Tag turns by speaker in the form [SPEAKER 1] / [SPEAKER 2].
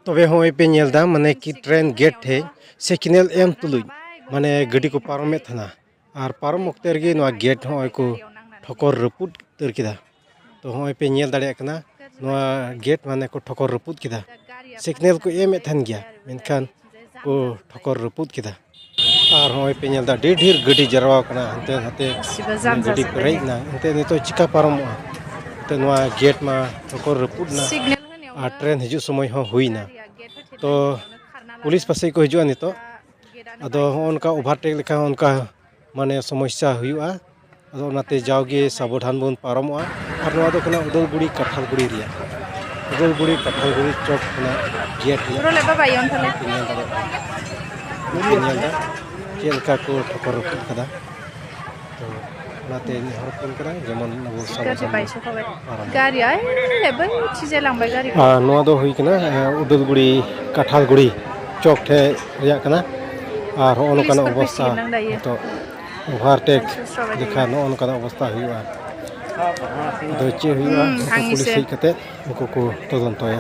[SPEAKER 1] तबे होय पे नेलदा माने कि ट्रेन गेट थे सिग्नल एम तुलुई माने गड्डी को पारमे थाना और पारम वक्त रगे नवा गेट होय को ठोकर रपुद तर किदा तो होय पे नेल दाड़े कना नवा गेट माने को ठोकर रपुद किदा सिग्नल को एम थान गया मेनखान को ठोकर रपुद किदा और होय पे नेलदा ढेर ढेर गड्डी जरवा कना हंते हते गड्डी पेरेज ना हंते नितो चिका पारमो तो नवा गेट मा ठोकर रपुद ना और ट्रेन हिजु समय हो हुईना तो पुलिस पासे को हिजुआ नितो अदो उनका ओवरटेक लेखा उनका माने समस्या हुआ अदो नाते जावगे साबधान बन पारमोआ और नवा दो कना उदलगुड़ी कठालगुड़ी रिया उदलगुड़ी कठालगुड़ी चौक कना गेट रिया चेलका को ठोकर रपुद कदा तो नाते हरपुन करा जेमन नबो नवा दो हुई कना उदलगुड़ी कठालगुड़ी चौक ठे रिया कना और होनकाना अवस्था तो ओवरटेक देखा नोनकाना अवस्था हुआ तो चे हुआ पुलिस हेज कते उनको को तदंतया।